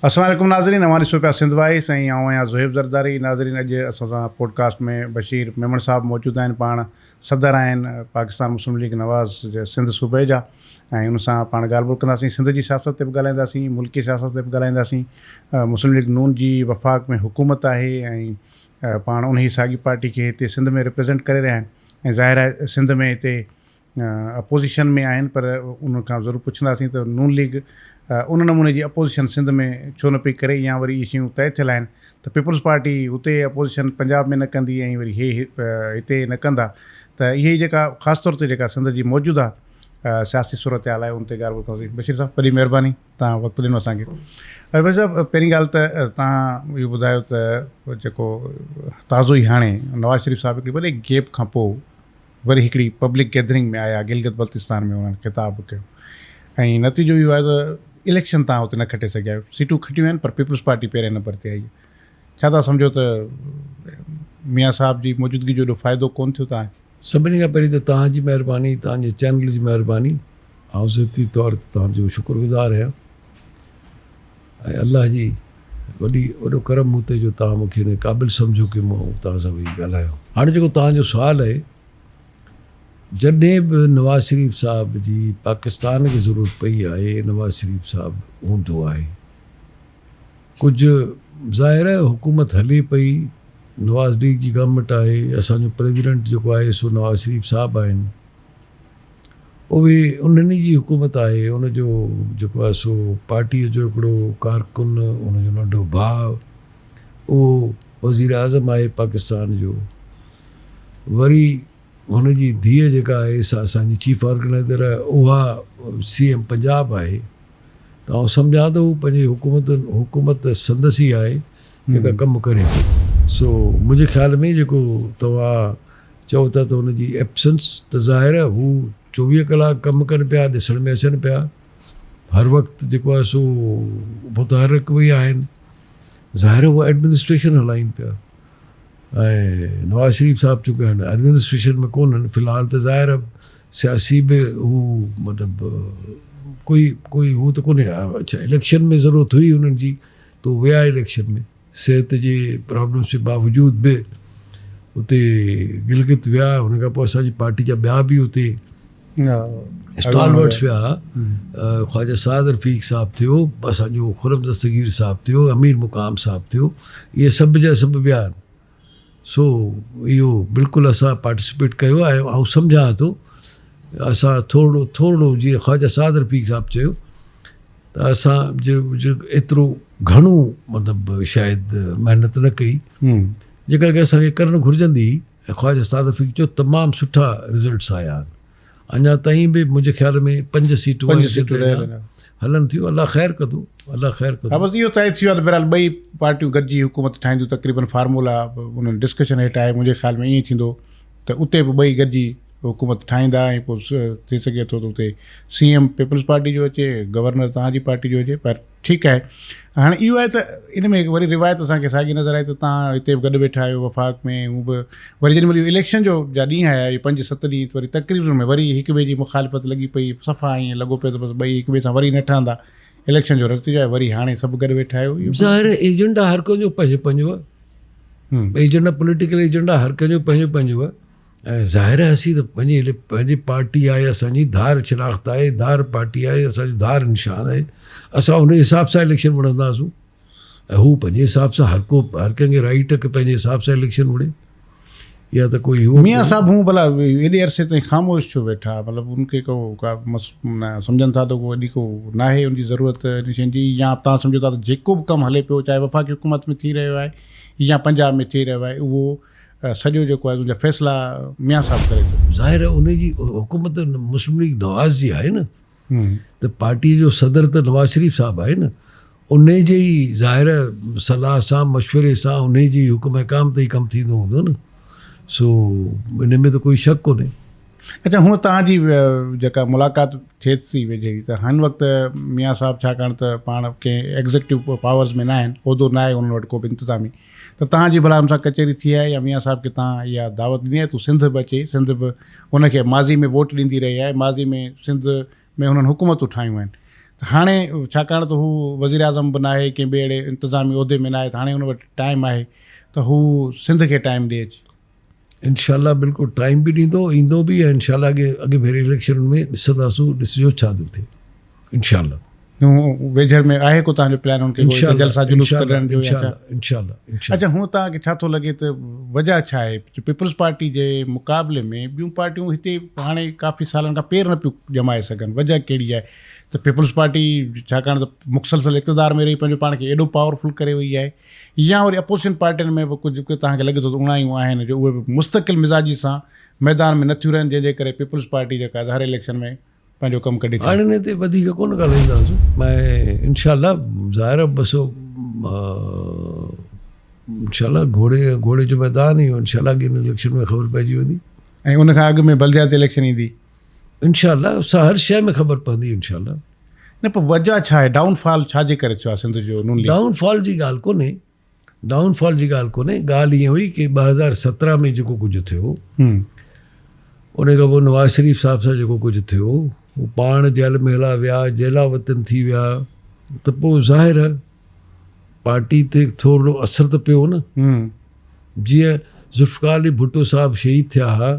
अस्सलाम वालेकुम नाज़रीन, हमारी शो पिया सिंध वाइस ऐं आउं आहियां ज़ुहैब ज़रदारी। नाज़रीन, अॼु असां सां पॉडकास्ट में बशीर मेमण साहब मौजूदु आहिनि। पाण सदर आहिनि पाकिस्तान मुस्लिम लीग नवाज़ जे सिंध सूबे जा, ऐं उन सां पाण ॻाल्हि ॿोल कंदासीं। सिंध जी सियासत ते बि ॻाल्हाईंदासीं, मुल्की सियासत ते बि ॻाल्हाईंदासीं। मुस्लिम लीग नून जी वफ़ाक़ में हुकूमत आहे ऐं पाण उन ई साॻी पार्टी खे हिते सिंध में रिप्रेज़ेंट करे रहिया आहिनि ऐं ज़ाहिर आहे सिंध में हिते अपोज़िशन में आहिनि, पर उन खां ज़रूरु पुछंदासीं त नून लीग उन नमूने जी अपोज़िशन सिंध में छो न पई करे, या वरी इहे शयूं तइ थियल आहिनि त पीपल्स पार्टी हुते अपोज़िशन पंजाब में न कंदी ऐं वरी हिते न कंदा। त इहे जेका ख़ासि तौर ते जेका सिंध जी मौजूदा सियासी सूरत हाल आहे उन ते ॻाल्हि कंदासीं। बशीर साहब, वॾी महिरबानी, तव्हां वक़्तु ॾिनो असांखे। बशीर साहब, पहिरीं ॻाल्हि त तव्हां इहो ॿुधायो त जेको ताज़ो ई हाणे नवाज़ शरीफ़ साहिब हिकिड़ी वॾे गैप खां पोइ वरी हिकिड़ी पब्लिक गैदरिंग में आया, गिलगित बल्तिस्तान में उन्हनि ख़िताबु कयो ऐं नतीजो इहो आहे त इलेक्शन तव्हां हुते न खटे सघिया आहियो। सीटूं खटियूं आहिनि पर पीपल्स पार्टी पहिरें नंबर ते आई। छा था सम्झो त मियां साहब जी मौजूदगी जो एॾो फ़ाइदो कोन थियो तव्हां? सभिनी खां पहिरीं त तव्हांजी महिरबानी, तव्हांजे चैनल जी महिरबानी। ऐं ज़ाती तौर ते तव्हांजो शुक्रगुज़ार आहियां ऐं अलाह जी वॾो करम मूं ते जो तव्हां मूंखे हिन क़ाबिल सम्झो की मां तव्हां सां वेही ॻाल्हायो। हाणे जेको तव्हांजो सुवालु आहे, जॾहिं बि नवाज़ शरीफ़ साहिब जी पाकिस्तान खे ज़रूरत पई आहे, नवाज़ शरीफ़ साहिबु हूंदो आहे। कुझु ज़ाहिर आहे हुकूमत हले पई, नवाज़ लीग जी गवर्नमेंट आहे, असांजो प्रेसिडेंट जेको आहे सो नवाज़ शरीफ़ साहिबु आहिनि। उहे उन्हनि जी हुकूमत आहे, उनजो जेको आहे सो पार्टीअ जो हिकिड़ो कारकुन, उनजो नंढो भाउ उहो वज़ीर आज़म आहे पाकिस्तान जो। वरी हुनजी धीअ जेका आहे सा असांजी चीफ ऑर्गेनाइज़र आहे, उहा CM पंजाब आहे। त आउं सम्झां थो पंहिंजी हुकूमत संदसि ई आहे जेका कमु करे। सो मुंहिंजे ख़्याल में जेको तव्हां चओ था त हुनजी एब्सेंस, त ज़ाहिर आहे हू 24 कलाक कमु कनि पिया, ॾिसण में अचनि पिया, हर वक़्तु जेको आहे सो मुतहरिक बि आहिनि। ज़ाहिर आहे उहा एडमिनिस्ट्रेशन हलाइनि पिया ऐं नवाज़ शरीफ़ साहिबु चूंकि हाणे एडमिनिस्ट्रेशन में कोन्हनि फ़िलहालु, त ज़ाहिर आहे सियासी बि हू मतिलबु कोई हू त कोन्हे। अच्छा, इलेक्शन में ज़रूरत हुई हुननि जी त विया इलेक्शन में, सिहत जे प्रॉब्लम्स जे बावजूद बि उते गिलगित विया। हुन खां पोइ असांजी पार्टी जा ॿिया बि उते स्टॉलवर्ड्स विया। ख़्वाजा साद रफ़ीक साहिबु थियो, असांजो खुरम दस्तगीर साहिबु थियो, अमीर मुक़ाम साहिबु थियो, इहे सभु जा सभु विया आहिनि। सो इहो बिल्कुलु असां पार्टिसिपेट कयो आहे। ऐं सम्झां थो असां थोरो जीअं ख़्वाजा साद रफ़ीक साहिबु चयो त असां एतिरो घणो मतिलबु शायदि महिनत न कई जेका की असांखे करणु घुरिजंदी। ऐं ख़्वाजा साद रफ़ीक चयो तमामु सुठा रिज़ल्ट्स आया आहिनि। अञा ताईं बि मुंहिंजे ख़्याल में 5 सीटूं हलनि थियूं। अलाह ख़ैरु कंदो, अलाह ख़ैरु कंदो। हा, बसि इहो तइ थी वियो आहे त बहरहाल ॿई पार्टियूं गॾिजी हुकूमत ठाहींदियूं। तक़रीबन फार्मूला उन्हनि डिस्कशन हेठि आहे। मुंहिंजे ख़्याल में ईअं थींदो त उते बि ॿई गॾिजी हुकूमत ठाहींदा ऐं पोइ थी सघे थो त उते CM पीपल्स पार्टी जो अचे, गवर्नर तव्हांजी पार्टी जो अचे। पर ठीकु आहे, हाणे इहो आहे त इन में वरी रिवायत असांखे साॻी नज़र आहे त तव्हां हिते बि गॾु वेठा आहियो वफ़ाक़ में, हू बि वरी जेॾी महिल इलेक्शन जो जा ॾींहं आया, इहे 5-7 ॾींहं, वरी तक़रीरुनि में वरी हिक ॿिए जी मुखालिफ़त लॻी पई। सफ़ा ईअं लॻो पियो त बसि ॿई हिक ॿिए सां वरी न ठहंदा। इलेक्शन जो नतीजो आहे वरी हाणे सभु गॾु वेठा आहियो। ज़ाहिर एजेंडा हर कंहिंजो पंहिंजो आहे। एजेंडा पॉलिटिकल एजेंडा हर कंहिंजो पंहिंजो आहे। ऐं ज़ाहिर आहे असीं त पंहिंजी पार्टी आहे, असांजी धार शिनाख़्त आहे, धार पार्टी आहे, असांजी धार निशान आहे। असां हुन हिसाब सां इलेक्शन विढ़ंदासीं ऐं हू पंहिंजे हिसाब सां हर कंहिंखे राइट आहे की पंहिंजे हिसाब सां इलेक्शन विढ़े। या त कोई मियां साहबु हूं भला एॾे अरसे ताईं ख़ामोश छो वेठा? मतिलबु उनखे को सम्झनि था त को वॾी को न आहे उनजी ज़रूरत इन शयुनि जी, या तव्हां सम्झो था त जेको बि कमु हले पियो, चाहे वफ़ाक़ी हुकूमत में थी रहियो आहे या पंजाब में थी रहियो आहे, उहो सॼो जेको आहे उनजा फ़ैसिला मियां साहबु करे थो? ज़ाहिर आहे उनजी हुकूमत मुस्लिम लीग नवाज़ जी आहे न, त पार्टीअ जो सदर त नवाज़ शरीफ़ साहिबु आहे न। उन जे ई ज़ाहिर सलाह सां मशवरे सां उन जी हुकुम अहकाम ते ई कमु थींदो हूंदो न। सो इन में त कोई शक कोन्हे। अच्छा, हूअं तव्हांजी जेका मुलाक़ात थिए थी वेझे त हिन वक़्तु मियां साहबु छाकाणि त पाण कंहिं एग्ज़ेक्टिव पावर्स में न आहिनि, उहिदो न आहे उन्हनि वटि को बि इंतिज़ामी, त तव्हांजी भला हुन सां कचहरी थी आहे या मियां साहब खे तव्हां इहा दावत ॾिनी आहे तूं सिंध बि अचे? सिंध बि हुनखे माज़ी में वोट ॾींदी रही आहे, माज़ी में सिंध में हुननि हुकूमतूं ठाहियूं आहिनि, हाणे छाकाणि त हू वज़ीर आज़म बि न आहे कंहिं ॿिए अहिड़े इंतिज़ामी उहिदे में न आहे, त हाणे हुन वटि टाइम आहे त हू सिंध खे टाइम ॾिए अचे। इंशाल्लाह बिल्कुलु टाइम बि ॾींदो, ईंदो बि, ऐं इंशाल्लाह अॻे भेरे इलेक्शन में ॾिसंदासूं, ॾिसिजो छा थो थिए इंशाल्लाह। वेझर में आहे को तव्हांजो प्लान हुनखे जलसा जुलूस करण जो? इंशाल्लाह। अच्छा, हूअं तव्हांखे छा थो लॻे त वजह छा आहे पीपल्स पार्टी जे मुक़ाबले में ॿियूं पार्टियूं हिते हाणे काफ़ी सालनि खां पेर न पियूं ॼमाए सघनि? वजह कहिड़ी आहे? त पीपल्स पार्टी छाकाणि त मुख़्तलिफ़ इक़्तिदार में रही पंहिंजो पाण खे एॾो पावरफुल करे वई आहे, या वरी अपोज़िशन पार्टियुनि में बि कुझु तव्हांखे लॻे थो त उणायूं आहिनि जो उहे बि मुस्तक़िल मिज़ाजी सां मैदान में नथियूं रहनि, जंहिंजे करे पीपल्स पार्टी जेका हर इलेक्शन में पंहिंजो कमु कढी? हाणे हिन ते वधीक कोन ॻाल्हाईंदासीं। मैं इंशाल्लाह ज़ाहिर आहे बसो इंशाल्लाह घोड़े जो मैदान ई इंशाल्लाह अॻे इलेक्शन में ख़बर पइजी वेंदी, ऐं उन खां अॻु में बलदियाती इलेक्शन ईंदी इंशाल्लाह। असां हर शइ में ख़बर पवंदी इंशाल्लाह। न, पर वजह छा आहे? डाउनफॉल छाजे करे थियो आहे सिंध जो? नून लीग डाउनफॉल जी ॻाल्हि कोन्हे, डाउनफॉल जी ॻाल्हि कोन्हे। ॻाल्हि ईअं हुई कि 2017 में जेको कुझु थियो, उन खां पोइ नवाज़ शरीफ़ साहिब सां जेको कुझु थियो, हू पाण जेल में हला विया, जेला वतन थी विया, त पोइ ज़ाहिर आहे पार्टी ते थोरो असरु त पियो न। जीअं ज़ुल्फ़िकार अली भुट्टो साहिबु शहीद थिया हुआ,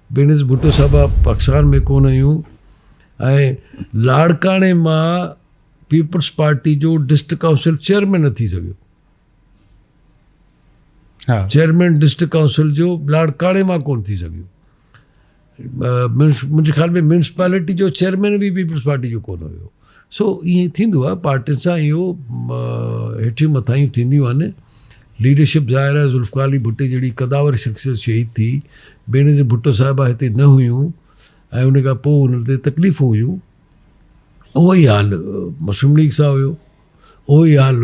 बेनज़ीर भुट्टो साहिबु पाकिस्तान में कोन हुयूं, ऐं लाड़काणे मां पीपल्स पार्टी जो डिस्ट्रिक्ट काउंसिल चेयरमैन न थी सघियो। चेयरमैन डिस्ट्रिक्ट काउंसिल जो लाड़काणे मां कोन थी सघियो। मुंहिंजे ख़्याल में म्यूनसिपालिटी जो चेयरमैन बि पीपल्स पार्टी जो कोन हुयो। सो ईअं थींदो आहे, पार्टियुनि सां इहो हेठियूं मथायूं थींदियूं आहिनि। लीडरशिप ज़ाहिर आहे ज़ुल्फ़िकार अली भुट्टे जहिड़ी क़दावर शख़्सियत शहीद थी, बेनज़ीर भुट्टो साहिबा हिते न हुयूं, ऐं उन खां पोइ उन ते तकलीफ़ूं हुयूं। उहो ई हाल मुस्लिम लीग सां हुयो, उहो ई हाल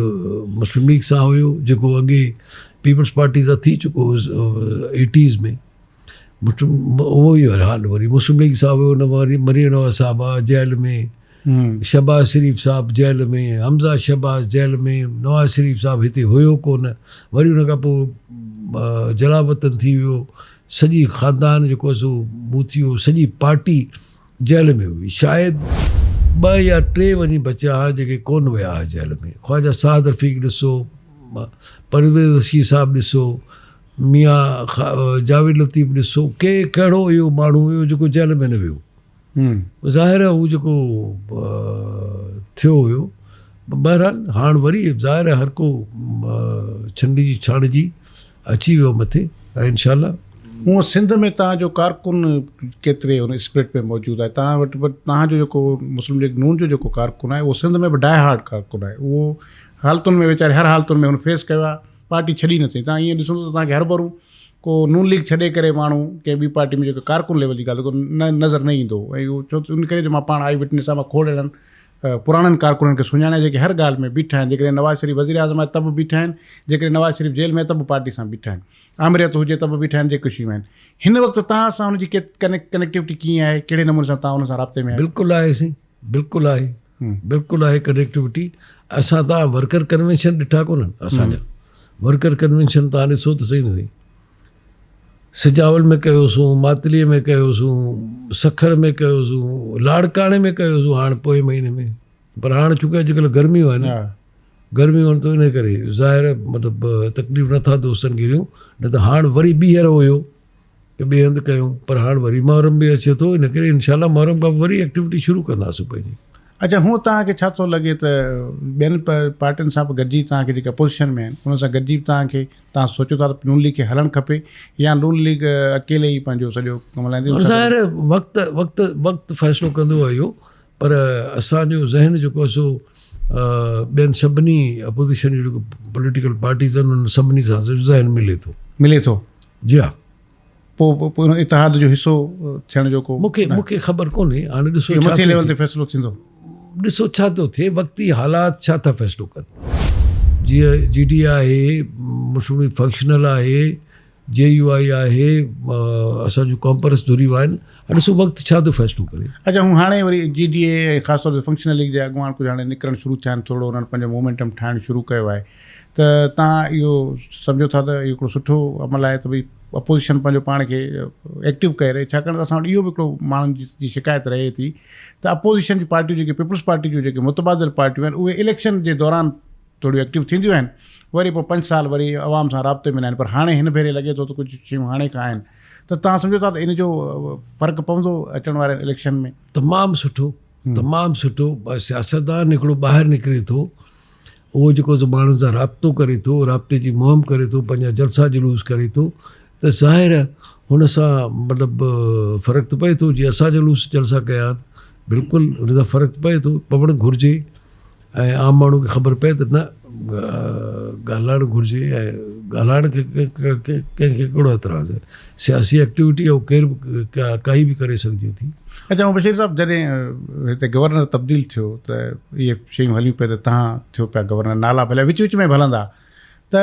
मुस्लिम लीग सां हुयो जेको अॻे पीपल्स पार्टी सां थी चुको हो 80s में। उहो ई हाल वरी मुस्लिम लीग सां हुयो। न वरी मरियम नवाज़ साहिबा जेल में, शहबाज़ शरीफ़ साहिबु जेल में, हमज़ा शहबाज़ जेल में, नवाज़ शरीफ़ साहिबु हिते हुयो कोन। वरी उन खां पोइ जलावतन थी वियो, सॼी ख़ानदान जेको सो मूं थी वियो, सॼी पार्टी जेल में हुई। शायदि 2 या 3 वञी बचिया हुआ जेके कोन विया हुआ जेल में। ख़्वाजा साद रफ़ीक ॾिसो, परवेज़ रशीद साहिबु ॾिसो, मियां जावेद लतीफ़ ॾिसो, कहिड़ो इहो माण्हू हुयो जेको जेल में न वियो। ज़ाहिर आहे हू जेको थियो हुयो। बहरहाल हाणे वरी ज़ाहिर आहे हर को छंडी जी छाण जी अची वियो मथे, ऐं इंशाल्लाह। हूअं सिंध में तव्हांजो कारकुन केतिरे हुन स्प्रिट में मौजूदु आहे? तव्हां वटि तव्हांजो जेको मुस्लिम लीग नून जो जेको कारकुन आहे, उहो सिंध में बि डाई हार्ड कारकुन आहे। उहो हालतुनि में वीचारे हर हालतुनि में हुन फेस कयो आहे, पार्टी छॾी न थी। तव्हां ईअं ॾिसो त तव्हांखे हर भरू को नून लीग छॾे करे माण्हू कंहिं ॿी पार्टी में जेको कारकुन लेवल जी ॻाल्हि न नज़र न ईंदो। ऐं उहो छो उन करे जो मां पाण आई विटनेस आहे, मां खोड़ अहिड़नि पुराणनि कारकुननि खे सुञाणा जेके हर ॻाल्हि में बीठा आहिनि। जेकॾहिं नवाज़ शरीफ़ वज़ीर आज़म आहे त बि बीठा आहिनि, जेकॾहिं नवाज़ शरीफ़ जेल में आहे त बि पार्टी सां बीठा आहिनि, आमिरियत हुजे त बि बीठा आहिनि, जेके ख़ुशियूं आहिनि। हिन वक़्तु तव्हां सां हुनजी कनेक्टिविटी कीअं आहे? कहिड़े नमूने सां तव्हां हुन सां राब्ते में? बिल्कुलु आहे साईं, बिल्कुलु आहे, बिल्कुलु आहे कनेक्टिविटी। असां तव्हां वर्कर कन्वेंशन ॾिठा कोन्हनि? असांजा वर्कर कन्वेंशन तव्हां ॾिसो त सही न थी। सिजावल में कयोसीं, मातलीअ में कयोसीं, सखर में कयोसीं, लाड़काणे में कयोसीं हाणे पोइ महीने में। पर हाणे चूंकि अॼुकल्ह गर्मियूं आहिनि, गर्मियूं आहिनि त इन करे ज़ाहिर मतिलबु तकलीफ़ नथा दोस्तनि खे ॾियूं। न त हाणे वरी ॿीहर हुयो की ॿिए हंधि कयूं, पर हाणे वरी मुहर्रम बि अचे थो, इन करे इनशाला मुहर्रम खां वरी एक्टिविटी शुरू कंदासीं पंहिंजी। अच्छा, हूअं तव्हांखे छा थो लॻे त ॿियनि पार्टियुनि सां बि गॾिजी तव्हांखे जेके अपोज़िशन में आहिनि उन सां गॾिजी तव्हां सोचो था त नून लीग खे हलणु खपे, या नून लीग अकेले ई पंहिंजो सॼो कमु हलाईंदी? ज़ाहिर वक़्तु फ़ैसिलो कंदो आहे इहो, पर असांजो ज़हन जेको सो ॿियनि सभिनी अपोज़िशन जो जेको पॉलिटिकल पार्टीज़ आहिनि उन सभिनी सां ज़हन मिले थो। जी हा। पोइ इतिहाद जो हिसो थियण जो को मूंखे ख़बर कोन्हे। हाणे ॾिसो मथे लेवल ते फ़ैसिलो थींदो, ॾिसो छा थो थिए, वक़्ती हालात छा था फ़ैसिलो कनि। जीअं GD आहे, मुस्लिम लीग फंक्शनल आहे, JUI आहे, असांजो कॉम्परस धुरी विया आहिनि। ॾिसो वक़्तु छा थो फ़ैसिलो करे। अच्छा, हू हाणे वरी GDA ख़ासि तौर ते फंक्शनल लीग जा अॻुवान कुझु हाणे निकिरणु शुरू थिया आहिनि, थोरो उन्हनि पंहिंजो मोमेंटम ठाहिणु शुरू कयो आहे। त तव्हां इहो सम्झो था त इहो हिकिड़ो सुठो अमल आहे त भई अपोज़िशन पंहिंजो पाण खे एक्टिव करे रहे, छाकाणि त असां वटि इहो बि हिकिड़ो माण्हुनि जी शिकायत रहे थी त अपोज़िशन जी पार्टियूं जेके पीपल्स पार्टी जूं जेके मुतबादिल पार्टियूं आहिनि उहे इलेक्शन जे दौरान थोड़ियूं एक्टिव थींदियूं आहिनि, वरी पोइ 5 साल वरी आवाम सां राब्ते में न आहिनि। पर हाणे हिन भेरे लॻे थो त कुझु शयूं हाणे खां आहिनि, त तव्हां सम्झो था त इन जो फ़र्क़ु पवंदो अचण वारे इलेक्शन में? तमामु सुठो, तमामु सुठो। सियासतदान हिकिड़ो ॿाहिरि निकिरे थो, उहो जेको माण्हुनि सां राब्तो करे थो, राब्ते जी मुहिम करे थो, पंहिंजा जलसा जुलूस करे थो, त ज़ाहिर आहे हुन सां मतिलबु फ़र्क़ु त पए थो। जीअं असां जलसा कया आहिनि, बिल्कुलु हुन सां फ़र्क़ु पए थो, पवणु घुरिजे ऐं आम माण्हू खे ख़बर पए त न ॻाल्हाइणु घुरिजे ऐं ॻाल्हाइण खे कंहिंखे कहिड़ो एतिराज़ आहे। सियासी एक्टिविटी आहे केरु बि काई बि करे सघिजे थी। अच्छा, ऐं बशीर साहिबु जॾहिं हिते गवर्नर तब्दील थियो त इहे शयूं हलियूं पिया, त तव्हां थियो पिया गवर्नर, नाला भले विच विच में बि हलंदा, त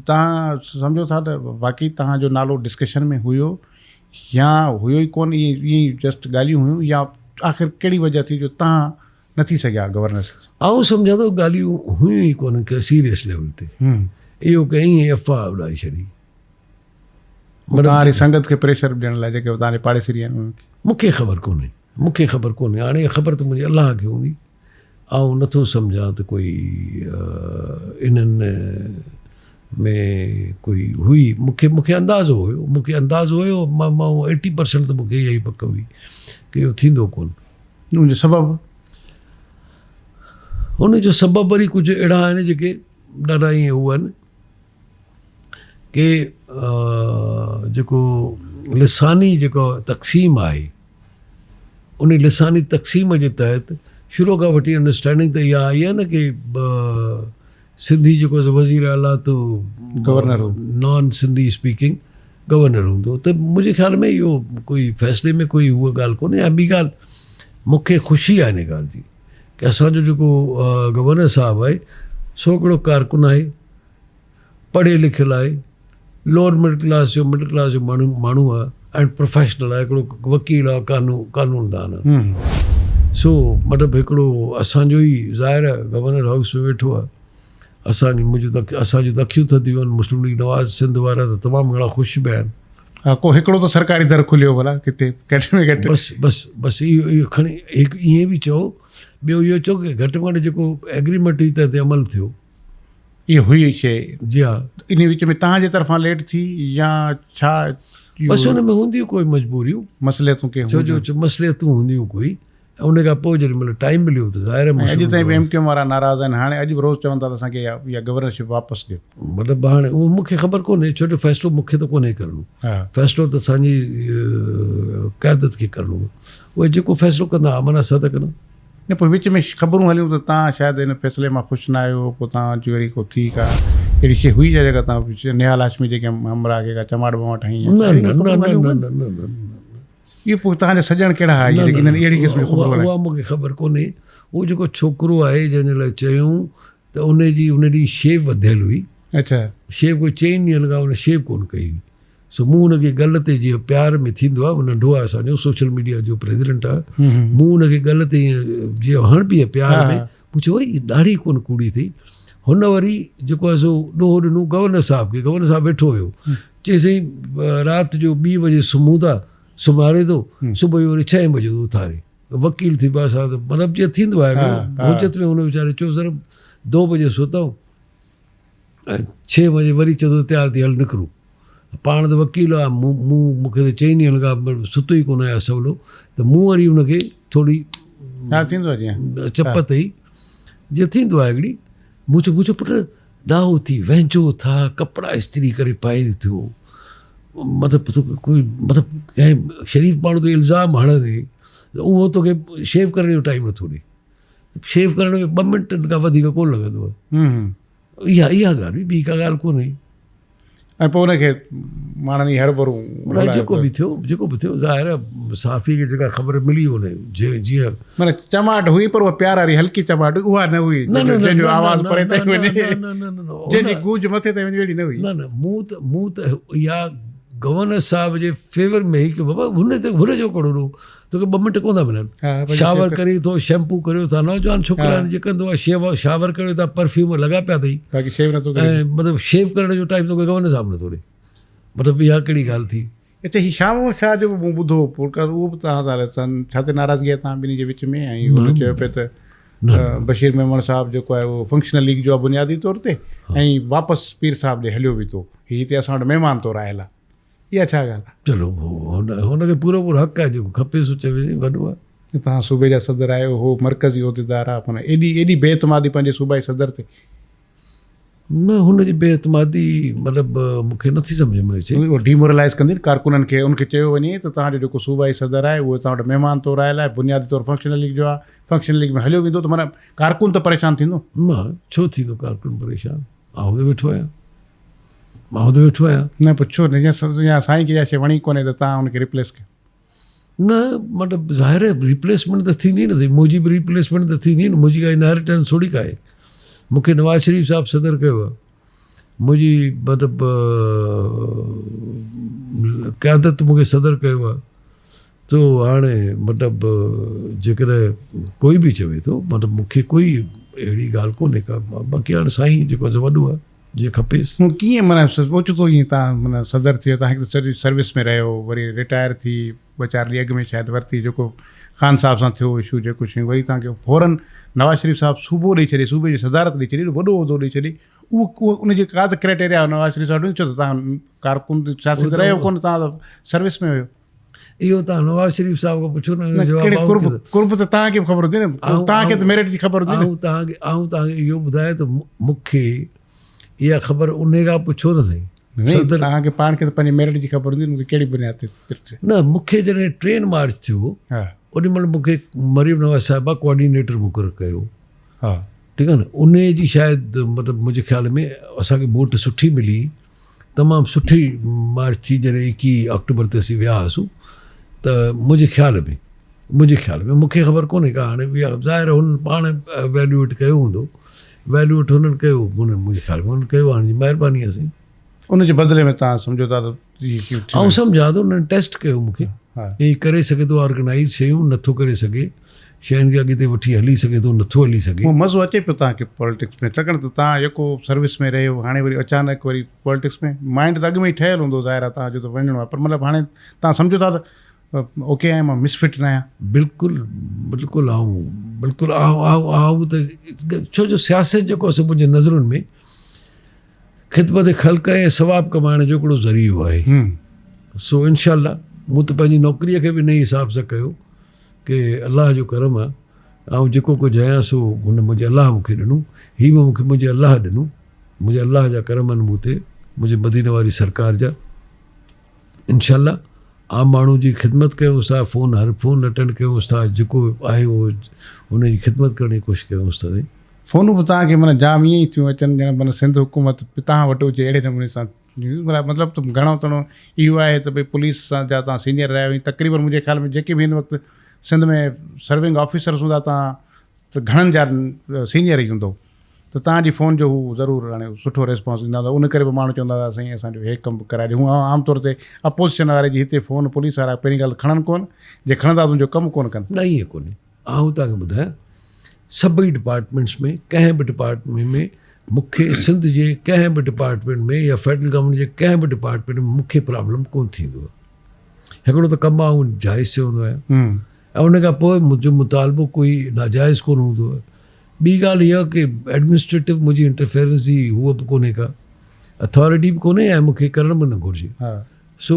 तव्हां सम्झो था त बाक़ी तव्हांजो नालो डिस्कशन में हुयो या हुयो ई कोन, ईअं जस्ट ॻाल्हियूं हुयूं, या आख़िर कहिड़ी वजह थी जो तव्हां न थी सघिया गवर्नर? आउं सम्झां थो ॻाल्हियूं हुयूं ई कोन के सीरियस लेवल ते, इहो कंहिं अफ़वाह उॾाए छॾी। तव्हांजी संगत खे प्रेशर ॾियण लाइ जेके तव्हांजे पाड़ेसरी आहिनि उन्हनि खे? मूंखे ख़बर कोन्हे, हाणे ख़बर त मुंहिंजी अलाह खे हूंदी। ऐं नथो सम्झां त कोई इन्हनि में कोई हुई। मूंखे अंदाज़ो हुयो, मां 80% त मूंखे इहा ई पक हुई की इहो थींदो कोन। हुनजो सबबु? हुनजो सबबु वरी कुझु अहिड़ा आहिनि जेके ॾाढा ईअं उहे आहिनि की जेको लिसानी जेको तक़सीम आहे, उन लिसानी तक़सीम जे तहत शुरू खां वठी अंडरस्टैंडिंग त इहा आई आहे न की सिंधी जेको वज़ीर आला तो governor non Sindhi speaking governor हूंदो। त मुंहिंजे ख़्याल में इहो कोई फ़ैसिले में कोई उहा ॻाल्हि कोन्हे। ऐं ॿी ॻाल्हि, मूंखे ख़ुशी आहे इन ॻाल्हि जी की असांजो जेको गवर्नर साहिबु आहे सो हिकिड़ो कारकुन आहे, पढ़ियल लिखियलु आहे, लोअर मिडिल क्लास जो माण्हू आहे ऐं प्रोफेशनल आहे, हिकिड़ो वकील आहे, कानूनदान आहे। सो मतिलबु हिकिड़ो असांजो ई ज़ाहिर आहे गवर्नर हाउस में वेठो आहे। असांजूं त अखियूं थधियूं आहिनि। मुस्लिम लीग नवाज़ सिंध वारा त तमामु घणा ख़ुशि बि आहिनि। हा, को हिकिड़ो त सरकारी दर खुलियो भला किथे घटि में घटि? बसि इहो खणी हिकु ईअं बि चओ, ॿियो इहो चओ की घटि में घटि जेको एग्रीमेंट हुई त ते अमल थियो। इहा हुई शइ? जी हा। इन विच में तव्हांजे तरफ़ां लेट थी या छा? बसि हुन में हूंदियूं कोई मजबूरियूं, मसइलियतूं के? छो मसइलियतूं हूंदियूं कोई, उन खां पोइ जॾहिं महिल टाइम मिलियो त ज़ाहिर आहे अॼु ताईं बि MQM वारा नाराज़ आहिनि। हाणे अॼु बि रोज़ु चवनि था त असांखे इहा गवर्नरशिप वापसि ॾियो। मतिलबु हाणे उहो मूंखे ख़बर कोन्हे, छो जो फ़ैसिलो मूंखे त कोन्हे करिणो। फ़ैसिलो त असांजी क़यादत खे करिणो आहे। उहे जेको फ़ैसिलो कंदा अमन असां त कंदा। न पोइ विच में ख़बरूं हलियूं त तव्हां शायदि हिन फ़ैसिले मां ख़ुशि न आहियो, पोइ तव्हांजी वरी को थी का अहिड़ी शइ हुई जेका तव्हां निहाल हाशमी जेके हमरा के चमाड़ बमा ठाही? न इहो पोइ तव्हांजा सॼण कहिड़ा हुआ जेके अहिड़ी क़िस्म जी ख़बरूं? उहा मूंखे ख़बर कोन्हे। उहो जेको छोकिरो आहे जंहिंजे लाइ चयूं त उन ॾींहुं शेव वधियल हुई। अच्छा। शेव कोई 4 ॾींहंनि खां उन शेव कोन कई हुई। सो मूं हुनखे गल ते जीअं प्यार में थींदो आहे, नंढो आहे असांजो, सोशल मीडिया जो प्रेसिडेंट आहे, मूं हुनखे गल ते ईअं जीअं हणबी आहे प्यार में, मूं चयो वई ॾाढी कोन कूड़ी थी। हुन वरी जेको आहे सो ॾोहो ॾिनो गवर्नर साहिब खे। गवर्नर साहिबु वेठो हुयो, चई राति जो 2 बजे सुम्हूं था, सुम्हारे थो, सुबुह जो वरी 6 बजे थो उथारे। वकील थी पियो असां त मतिलबु जीअं थींदो आहे हुजत में। हुन वीचारे चयो सर 2 बजे सुतऊं ऐं 6 बजे वरी चयो तयारु थी हल निकिरूं। पाण त वकील आहे, मूंखे त 4 ॾींहंनि खां सुतो ई कोन आहियां सवलो, त मूं वरी हुनखे थोरी चप अथई जीअं थींदो आहे हिकिड़ी। मूं चयो पुटु ॾाहो थी वेंझो था, कपिड़ा इस्त्री करे पाए थियो, मतिलबु कोई मतिलबु कंहिं शरीफ़ माण्हू ते इल्ज़ाम हणंदे उहो तोखे शेव करण जो टाइम नथो ॾे। शेव करण में 2 मिंटनि खां वधीक कोन लॻंदो आहे। इहा ॻाल्हि हुई, ॿी का ॻाल्हि कोन्हे। ऐं पोइ हुनखे माण्हुनि जी हरूभरू जेको बि थियो ज़ाहिर आहे साफ़ी खे जेका ख़बर मिली हुन जीअं माना चमाट हुई, पर उहा प्यार वारी हल्की चमाट हुई, उहा न हुई जंहिंजो आवाज़ परे ताईं वञे, जंहिंजी गूंज मथे ताईं वञे, अहिड़ी न हुई। न मूं त इहा गवर्नर साहिब जे फेवर में ई की बाबा हुन जो कहिड़ो तोखे 2 मिंट कोन था मिलनि। शावर करे थो, शैम्पू करियो था, नौजवान छोकिरा आहिनि जे कंदो आहे, शावर करियो था, परफ्यूम लॻा पिया अथई, ऐं मतिलबु शेव करण जो टाइम तोखे गवर्नर साहिब नथो ॾे। मतिलबु इहा कहिड़ी ॻाल्हि थी? हिते ही शाम शाह जो मूं ॿुधो पॉडकास्ट, उहो बि तव्हां था सन छा ते नाराज़गी आहे तव्हां ॿिन्ही जे विच में? ऐं हुन चयो पियो त बशीर मेमण साहब जेको आहे उहो फंक्शनल लीग जो आहे बुनियादी तौर ते, ऐं वापसि पीर साहब ॾे हलियो बि थो, हीअ हिते असां वटि महिमान तौरु आयल आहे। इहा छा ॻाल्हि आहे? चलो हुनखे पूरो पूरो हक़ु आहे, जेको खपेसि चवे वॾो आहे। तव्हां सूबे जा सदर आहियो, हो मर्कज़ी उहिदेदार आहे, माना एॾी बेइतमादी पंहिंजे सूबाई सदर ते? न, हुनजी बेइतमादी मतिलबु मूंखे नथी सम्झ में अचे। उहो डीमोरलाइज़ कंदी न कारकुननि खे, उनखे चयो वञे त तव्हांजो जेको सूबाई सदर आहे उहो तव्हां वटि महिमान तौरु आयल आहे, बुनियादी तौरु फंक्शनल लीग जो आहे, फंक्शनल लीग में हलियो वेंदो त माना कारकुन त परेशान थींदो। मां छो थींदो कारकुन परेशान? आउं त वेठो आहियां, मां त वेठो आहियां। न पुछो न, या साईं खे इहा शइ वणी कोन्हे त तव्हां हुनखे रिप्लेस कयो? न, मतिलबु ज़ाहिर आहे रिप्लेसमेंट त थींदी न, मुंहिंजी बि रिप्लेसमेंट त थींदी न, मुंहिंजी का इनहेरिटेंस थोरी का आहे। मूंखे नवाज़ शरीफ़ साहब सदर कयो आहे, मुंहिंजी मतिलबु क़यादत मूंखे सदर कयो आहे, तो हाणे मतिलबु जेकॾहिं कोई बि चवे थो, मतिलबु मूंखे कोई अहिड़ी ॻाल्हि कोन्हे का। बाक़ी हाणे साईं जेको आहे वॾो आहे, जीअं खपेसि। कीअं माना ओचितो ईअं तव्हां माना सदर थियो, तव्हां हिकु सॼी सर्विस में रहियो, वरी रिटायर थी 2-4 ॾींहं अॻु में शायदि वरिती, जेको ख़ान साहब सां थियो इशू जेको शयूं, वरी तव्हांखे फ़ौरन नवाज़ शरीफ़ साहब सूबो ॾेई छॾे, सूबे जी सदारत ॾेई छॾी, वॾो उहिदो ॾेई छॾी, उहो उनजी का त क्राइटेरिया नवाज़ शरीफ़ साहब छो त तव्हां कारकुन शासित रहियो कोन, तव्हां त सर्विस में हुयो। इहो तव्हां नवाज़ शरीफ़ साहब खां पुछो न, कुर्ब त तव्हांखे बि ख़बर हूंदी न, तव्हांखे त मेरिट जी ख़बर हूंदी न। तव्हांखे इहो ॿुधाए त मूंखे इहा ख़बर उन खां पुछो न साईं। तव्हांखे पाण खे त पंहिंजे मेरिट जी ख़बर हूंदी, मूंखे कहिड़ी बुनियाद ते? न, मूंखे जॾहिं ट्रेन मार्च थियो ओॾी महिल मूंखे मरियम नवाज़ साहिबा कोऑर्डिनेटर मुक़ररु कयो। हा, ठीकु आहे न। उन जी शायदि मतिलबु मुंहिंजे ख़्याल में असांखे वोट सुठी मिली, तमामु सुठी मार्च थी। जॾहिं 21 अक्टूबर ते असीं विया हुआसीं त मुंहिंजे ख़्याल में मूंखे ख़बर कोन्हे का, हाणे ज़ाहिर हुननि पाण वैल्यूएट कयो हूंदो, वैल्यूएट हुननि कयो, मुंहिंजे ख़्याल में हुननि कयो, हाणे महिरबानी आहे साईं। उनजे बदिले में तव्हां सम्झो था त ऐं सम्झां थो उन्हनि टेस्ट कयो मूंखे, हीअ करे सघे थो ऑर्गेनाइज़ शयूं, नथो करे सघे शयुनि खे अॻिते वठी हली सघे थो, नथो हली सघे। उहो मज़ो अचे पियो तव्हांखे पॉलिटिक्स में, छाकाणि त तव्हां जेको सर्विस में रहियो, हाणे वरी अचानक वरी पॉलिटिक्स में माइंड त अॻु में ई ठहियलु हूंदो ज़ाहिर आहे तव्हांजो त वञिणो आहे, पर मतिलबु हाणे तव्हां सम्झो था त ओके आहियां, मां मिसफिट न आहियां? बिल्कुलु बिल्कुलु आऊं त छो जो सियासत जेको आहे मुंहिंजे नज़रुनि में ख़िदमत ख़ल्क़ ऐं सवाबु कमाइण जो हिकिड़ो ज़रियो आहे। सो इनशाअल्लाह मूं त पंहिंजी नौकरीअ खे बि इन हिसाब सां कयो कि अलाह जो करम आहे, ऐं जेको कुझु आहियां सो हुन मुंहिंजे अलाह मूंखे ॾिनो, हीअ बि मूंखे मुंहिंजे अलाह ॾिनो, मुंहिंजे अलाह जा करम आहिनि मूं ते, मुंहिंजे मदीने वारी सरकार जा। इनशाअल्लाह आम माण्हू जी ख़िदमत कयोसीं था, हर फ़ोन अटेंड कयोसीं था, जेको आहे उहो हुनजी ख़िदमत करण जी कोशिशि कयोसीं था। फ़ोनूं बि तव्हांखे माना जाम ईअं ई थियूं अचनि, ॼण माना सिंध हुकूमत तव्हां वटि हुजे अहिड़े नमूने सां, मतिलबु त घणो तणो इहो आहे त भई पुलिस सां जा तव्हां सीनियर रहिया आहियो, तक़रीबन मुंहिंजे ख़्याल में जेके बि हिन वक़्तु सिंध में सर्विंग ऑफिसर्स हूंदा तव्हां त घणनि जा सीनियर ई हूंदो, त तव्हांजी फ़ोन जो हू ज़रूरु हाणे सुठो रिस्पॉन्स ॾींदा हुआ। उन करे बि माण्हू चवंदा हुआ साईं असांजो हे कमु कराए ॾियो। हूअं आमतौर ते अपोज़िशन वारे जी हिते फ़ोन पुलिस वारा पहिरीं ॻाल्हि खणनि कोन, जे खणंदा तुंहिंजो कमु कोन कनि। न, ईअं कोन्हे। आऊं तव्हांखे ॿुधायां, सभई डिपार्टमेंट्स में, कंहिं बि डिपार्टमेंट में मूंखे, सिंध जे कंहिं बि डिपार्टमेंट में या फेडरल गवर्नमेंट जे कंहिं बि डिपार्टमेंट में मूंखे प्रॉब्लम कोन थींदो आहे। हिकिड़ो त कमु आऊं जाइज़ चवंदो आहियां, ऐं उन खां पोइ मुंहिंजो मुतालबो कोई नाजाइज़ कोन हूंदो आहे। ॿी ॻाल्हि इहा कि एडमिनिस्ट्रेटिव मुंहिंजी इंटरफेरेंस जी हूअ बि कोन्हे का, अथॉरिटी बि कोन्हे, ऐं मूंखे करण बि न घुरिजे। सो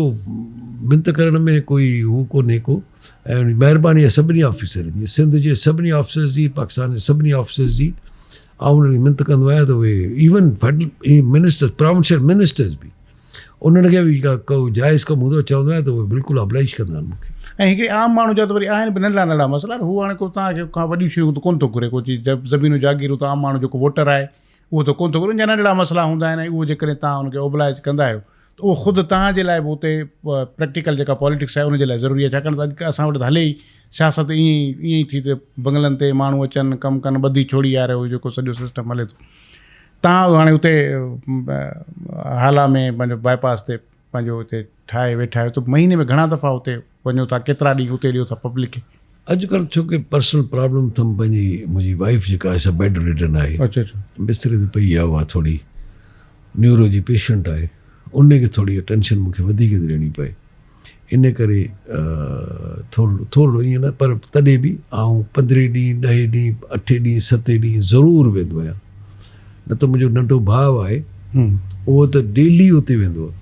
मिंत करण में कोई हू कोन्हे को, ऐं महिरबानी आहे सभिनी ऑफिसरनि जी, सिंध जे सभिनी ऑफिसर्स जी, पाकिस्तान जे सभिनी ऑफिसर्स जी। ऐं उन्हनि खे मिंत कंदो आहियां त उहे even federal ministers, provincial ministers बि, उन्हनि खे बि को जाइज़ कमु हूंदो चवंदो आहियां त उहे बिल्कुलु ऑब्लाइज कंदा आहिनि मूंखे। ऐं हिकिड़े आम माण्हू जा त वरी आहिनि बि नंढड़ा नंढड़ा मसइला, हू हाणे को तव्हांखे खां वॾियूं शयूं त कोन थो घुरे, को चीज़ ज़मीनूं जागीरूं त आम माण्हू जेको वोटर आहे उहो त कोन थो घुरे, जा नंढड़ा मसइला हूंदा आहिनि, ऐं उहो जेकॾहिं तव्हां हुनखे ओबलाइज कंदा आहियो त उहो ख़ुदि तव्हांजे लाइ बि उते प्रैक्टिकल जेका पॉलिटिक्स आहे उनजे लाइ ज़रूरी आहे, छाकाणि त अॼु असां वटि हले ई सियासत ईअं ई थी त बंगलनि ते माण्हू अचनि, कमु कनि, ॿधी छोड़ी यार उहो जेको सॼो सिस्टम हले थो। तव्हां हाणे उते हाला में पंहिंजो बाईपास ते पंहिंजो हुते ठाहे वेठा आहियो, त महीने में घणा दफ़ा उते वञो था, केतिरा ॾींहं उते ॾियो था पब्लिक खे? अॼुकल्ह छो कि पर्सनल प्रॉब्लम अथमि, मुंहिंजी वाइफ जेका आहे सा बेड रिडन आहे, अच्छा, बिस्तरे ते पई आहे, उहा थोरी न्यूरो जी पेशेंट आहे, उन खे थोरी टेंशन मूंखे वधीक थी ॾियणी पए, इन करे थोरो ईअं न, पर तॾहिं बि आउं 15 ॾींहं 10 ॾींहं 8 ॾींहं 7 ॾींहं ज़रूरु वेंदो आहियां। न त मुंहिंजो नंढो भाउ आहे, उहो त डेली उते वेंदो आहे,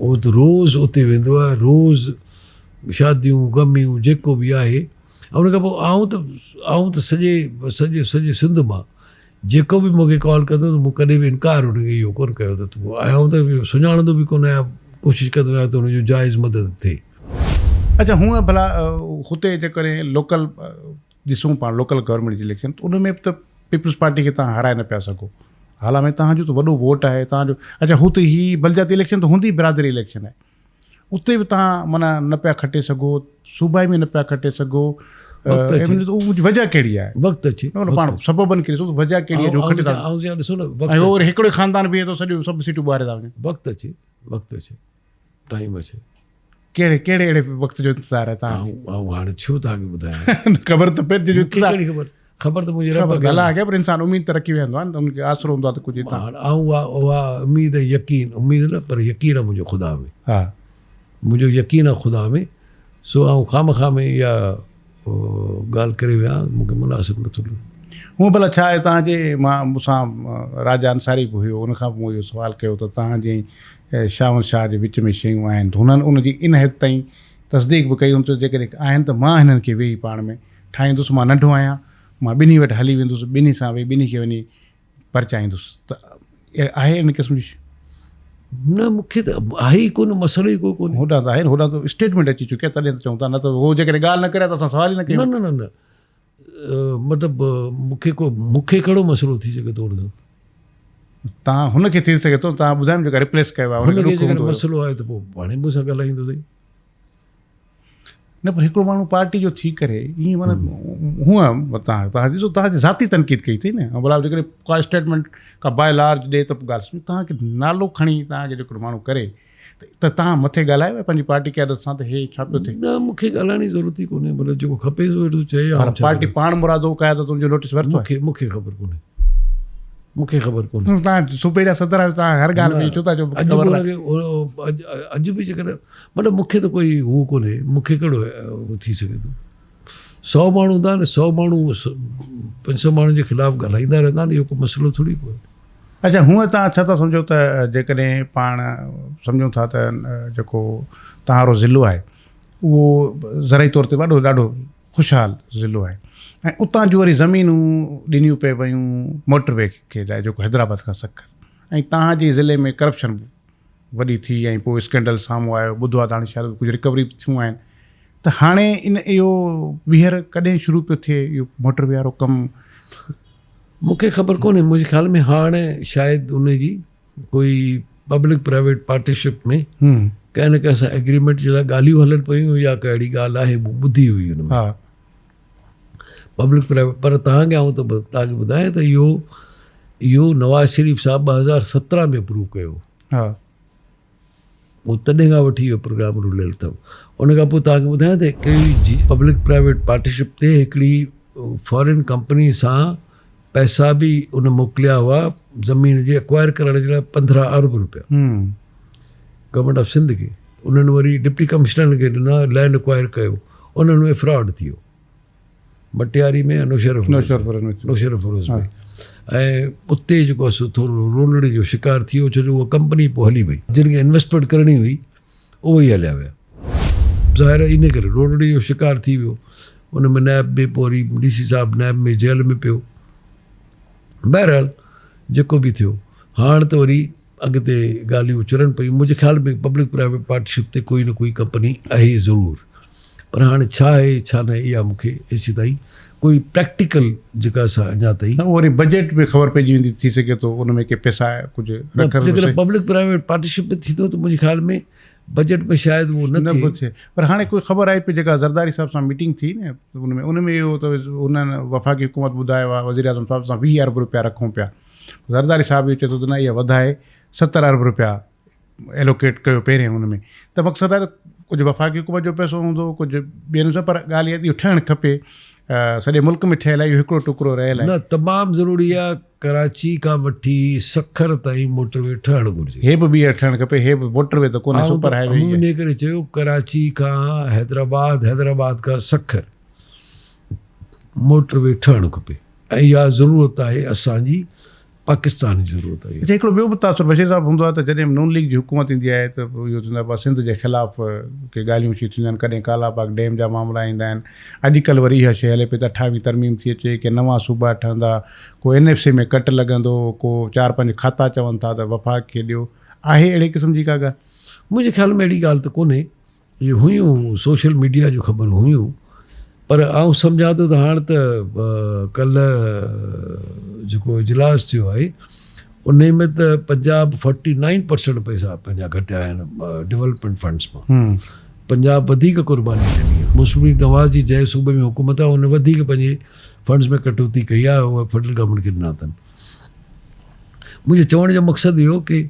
उहो त रोज़ु उते वेंदो आहे, रोज़ु शादियूं ग़मियूं जेको बि आहे। ऐं उन खां पोइ आउं त सॼे सिंध मां जेको बि मूंखे कॉल कंदो त मूं कॾहिं बि इनकार हुनखे इहो कोन्ह कयो त तूं आहियां त सुञाणंदो बि कोन आहियां, कोशिशि कंदो आहियां त हुनजो जाइज़ मदद थिए। अच्छा, हूअं भला हुते जेकॾहिं लोकल ॾिसूं पाण लोकल गवर्नमेंट जी इलेक्शन, त उन में बि त पीपल्स पार्टी खे तव्हां हाराए न पिया सघो, हालांकि तव्हांजो त वॾो वोट आहे तव्हांजो। अच्छा, हुते ही बलजाती इलेक्शन त हूंदी बिरादरी इलेक्शन आहे, उते बि तव्हां माना न पिया खटे सघो, सूबाई में न पिया खटे सघो, वजह कहिड़ी आहे? वक़्तु अचे पाण सबबनि खे ॾिसो, वजह कहिड़ी आहे जो खटे था? ॾिसो न, ऐं और हिकिड़ो ख़ानदान बीहे थो सॼो सभु सीटूं ॿारे था वञनि। वक़्तु अचे टाइम अचे। कहिड़े अहिड़े वक़्त जो इंतज़ारु आहे तव्हां? ऐं हाणे छो तव्हांखे ॿुधायां, ख़बर त पए जो ख़बर त मुंहिंजी रब ॻाल्हि आहे, पर इंसानु उमेद त रखी वेंदो आहे न, त उनखे आसरो हूंदो आहे त कुझु हितां। ऐं उहा उमेद उमेद न, पर यकीन आहे मुंहिंजो ख़ुदा में। हा, मुंहिंजो यकीन आहे ख़ुदा में, सो आउं खामखा में इहा ॻाल्हि करे विया, मूंखे मुनासिबु नथो लॻे। हूअं भला छा आहे तव्हांजे, मां मूंसां राजा अंसारी बि हुयो, उनखां पोइ मूं इहो सुवालु कयो त तव्हांजे शाहन शाह जे विच में शयूं आहिनि, हुननि उनजी इन हद ताईं तस्दीक बि कई हुन, जेकॾहिं आहिनि त मां हिननि खे वेही पाण में ठाहींदुसि, मां नंढो आहियां, मां ॿिन्ही वटि हली वेंदुसि, ॿिन्ही सां वेही ॿिन्ही खे वञी परचाईंदुसि, त आहे इन क़िस्म जी? न, मूंखे त आहे ई कोन, मसइलो ई को कोन्हे। होॾां त आहे, होॾां त स्टेटमेंट अची चुकी आहे, तॾहिं त चऊं था, न त उहो जेकॾहिं ॻाल्हि न करे त असां सवाल ई न कयूं। न मतिलबु मूंखे कहिड़ो मसइलो थी सघे थो हुन सां? तव्हां हुनखे थी सघे थो, तव्हां ॿुधायो जेका रिप्लेस कयो आहे हुनखे जेकॾहिं मसइलो आहे त पोइ हाणे मूंसां ॻाल्हाईंदो अथई। न, पर हिकिड़ो माण्हू पार्टी जो थी करे ईअं माना हूअं तव्हां ॾिसो, तव्हांजी ज़ाती तनक़ीद कई थी न, भला जेकॾहिं का स्टेटमेंट का बाय लार्ज ॾिए त ॻाल्हि सुनी, तव्हांखे नालो खणी तव्हांखे जेको माण्हू करे त तव्हां मथे ॻाल्हायो पंहिंजी पार्टी क़यादत सां त हे छा पियो थिए? न, मूंखे ॻाल्हाइण जी ज़रूरत ई कोन्हे, भले जेको खपे सो चए। पार्टी पाण मुरादो क़यादत उनजो नोटिस वरितो आहे? मूंखे ख़बर कोन्हे, मूंखे ख़बर कोन्हे। तव्हां सूबे जा सदर आहियो, तव्हां हर ॻाल्हि में छो था चओ? अॼु बि जेकॾहिं मतिलबु मूंखे त कोई हू कोन्हे, मूंखे कहिड़ो थी सघे थो। 100 माण्हू हूंदा न, 100 माण्हू 500 माण्हुनि जे ख़िलाफ़ु ॻाल्हाईंदा रहंदा न, इहो को मसइलो थोरी कोन्हे। अच्छा, हूअं तव्हां छा था सम्झो त जेकॾहिं पाण सम्झूं था त जेको तव्हांजो ज़िलो आहे उहो ज़राई तौर ते ॾाढो ख़ुशहाल ज़िलो आहे, ऐं उतां जूं वरी ज़मीनूं ॾिनियूं पए वियूं मोटरवे खे लाइ, जेको हैदराबाद खां सखर, ऐं तव्हांजे ज़िले में करप्शन वॾी थी, ऐं पोइ स्कैंडल साम्हूं आयो, ॿुधो आहे त हाणे शायदि कुझु रिकवरी थियूं आहिनि, त हाणे इहो ॿीहर कॾहिं शुरू पियो थिए इहो मोटरवे वारो कमु? मूंखे ख़बर कोन्हे, मुंहिंजे ख़्याल में हाणे शायदि उनजी कोई पब्लिक प्राइवेट पार्टनरशिप में कंहिं न कंहिं सां एग्रीमेंट जे लाइ ॻाल्हियूं हलनि पियूं, या कहिड़ी ॻाल्हि आहे मूं ॿुधी हुई हुन में। हा, पब्लिक प्राइवेट, पर तव्हांखे आउं त तव्हांखे ॿुधायां त इहो नवाज़ शरीफ़ साहिबु 2017 में अप्रूव कयो। हा, उहो तॾहिं खां वठी इहो प्रोग्राम रुलियल अथव। उन खां पोइ तव्हांखे ॿुधायां त हिकिड़ी पब्लिक प्राइवेट पार्टनरशिप ते हिकिड़ी फॉरेन कंपनी सां पैसा बि उन मोकिलिया हुआ ज़मीन जे एक्वायर करण जे लाइ, 15 अरब रुपया गवर्नमेंट ऑफ सिंध खे। उन्हनि वरी डिप्टी कमिश्नर खे ॾिना, लैंड एक्वायर कयो, उन्हनि में फ्रॉड थी वियो, मटियारी में, नौशर फरोज़ में। ऐं उते जेको आहे सो थोरो रोलड़े जो शिकार थी वियो, छो जो उहा कंपनी पोइ हली वई, जिन खे इन्वेस्टमेंट करणी हुई उहो ई हलिया विया। ज़ाहिर आहे इन करे रोलड़े जो शिकार थी वियो, उन में नैब में पोइ वरी DC साहिबु नैब में जेल में पियो। बहरहाल जेको बि थियो, हाणे त वरी अॻिते ॻाल्हियूं चुरनि पियूं। मुंहिंजे ख़्याल में पब्लिक प्राइवेट पार्टनरशिप ते कोई न कोई कंपनी आहे ज़रूरु, पर हाणे छा आहे छा न आहे इहा मूंखे एसी ताईं कोई प्रैक्टिकल जेका असां अञा ताईं। वरी बजट में ख़बर पइजी वेंदी, थी सघे थो उन में के पैसा कुझु जेकॾहिं पब्लिक प्राइवेट पार्टनरशिप में थींदो त मुंहिंजे ख़्याल में बजट में शायदि उहो न थिए। पर हाणे कोई ख़बर आई पई, जेका ज़रदारी साहिब सां मीटिंग थी न, उन में इहो त उन्हनि वफ़ाक़ी हुकूमत ॿुधायो आहे, वज़ीर आज़म साहिब सां 20 अरब रुपया रखूं पिया। ज़रदारी साहिब इहो चए थो त न, इहा वधाए 70 अरब रुपया एलोकेट कयो पहिरियों हुन में। त मक़सदु आहे त कुझु वफ़ाक़ी हुकूमत जो पैसो हूंदो, कुझु ॿियनि सां, पर ॻाल्हि इहा इहो ठहणु खपे। सॼे मुल्क में ठहियल आहे, इहो हिकिड़ो टुकड़ो रहियल आहे। न, तमामु ज़रूरी आहे कराची खां वठी सखर ताईं मोटरवे ठहणु घुरिजे। हे बि ॿीहर ठहणु खपे, हे बि मोटरवे त कोन्हे, सुपर हाईवे मूं इन करे चयो कराची खां हैदराबाद खां सखर मोटरवे ठहणु खपे, ऐं इहा ज़रूरत आहे असांजी, पाकिस्तान जी ज़रूरत आहे। अच्छा, हिकिड़ो ॿियो बि तासुर बशीर साहिबु हूंदो आहे त जॾहिं नून लीग जी हुकूमत ईंदी आहे त इहो थींदो आहे सिंध जे ख़िलाफ़ु के ॻाल्हियूं थींदियूं आहिनि, कॾहिं कालाबाग डैम जा मामला ईंदा आहिनि। अॼुकल्ह वरी इहा शइ हले पई त 28वीं तरमीम थी अचे की नवां सूबा ठहंदा, को NFC में कट लॻंदो, को 4-5 खाता चवनि था त वफ़ाक़ खे ॾियो, आहे अहिड़े क़िस्म जी का ॻाल्हि? मुंहिंजे ख़्याल में अहिड़ी ॻाल्हि त कोन्हे। इहे हुयूं सोशल मीडिया जूं ख़बरूं हुयूं, पर आउं सम्झां थो त हाणे त कल्ह जेको इजलास थियो आहे उन में त पंजाब 49% पैसा पंहिंजा घटिया आहिनि डेवलपमेंट फंड्स मां। पंजाब वधीक क़ुर्बानी ॾिनी आहे। मुस्लिम लीग नवाज़ जी जंहिं सूबे में हुकूमत आहे उन वधीक पंहिंजे फंड्स में कटौती कई आहे, उहा फेडरल गवर्नमेंट खे ॾिना अथनि। मुंहिंजे चवण जो मक़सदु इहो कि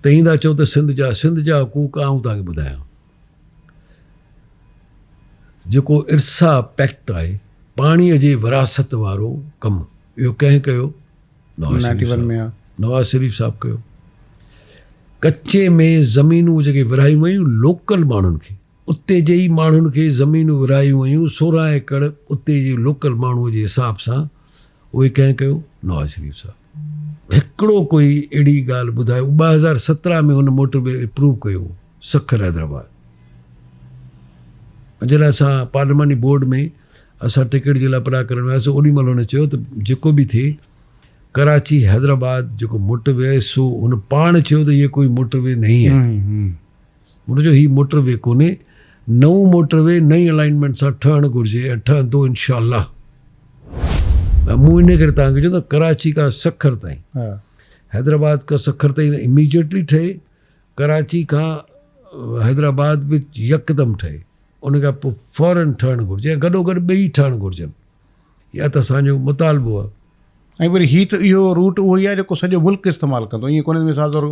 तव्हीं था चओ त सिंध जा हक़ूक़ आऊं तव्हांखे ॿुधायां। जेको इरसा पैक्ट आहे, पाणीअ जे विरासत वारो कमु, इहो कंहिं कयो? नवाज़ शरीफ़ साहिबु कयो। कच्चे में ज़मीनूं जेके विरहायूं वयूं लोकल माण्हुनि खे, उते जे ई माण्हुनि खे ज़मीनूं विरहायूं वयूं 16 एकड़ उते जे लोकल माण्हूअ जे हिसाब सां, उहे कंहिं कयो? नवाज़ शरीफ़ साहिबु। हिकिड़ो कोई अहिड़ी ॻाल्हि ॿुधायो? 2017 में हुन मोटरवे अप्रूव कयो सखर हैदराबाद। जॾहिं असां पार्लियामेंट्री बोर्ड में असां टिकट जे लाइ परा करणु वियासीं, ओॾी महिल हुन चयो त जेको बि थिए कराची हैदराबाद जेको मोटरवे आहे सो हुन पाण चयो त इहे कोई मोटरवे नहीं है। हुन जो हीउ मोटरवे कोन्हे, नओं मोटरवे नई अलाइनमेंट सां ठहणु घुरिजे ऐं ठहंदो इंशाअल्लाह। मूं इन करे तव्हांखे चयो त कराची खां सखर ताईं, हैदराबाद खां सखर ताईं इमीजिएटली ठहे, कराची खां हैदराबाद बि यकदमि ठहे, उन खां पोइ फौरन ठहणु घुरिजे ऐं गॾोगॾु ॿई ठहणु घुरिजनि। इहा त असांजो मुतालबो आहे। ऐं वरी हीअ त इहो रूट उहो ई आहे जेको सॼो मुल्क इस्तेमालु कंदो, ईअं कोन्हे मिसाल तौरु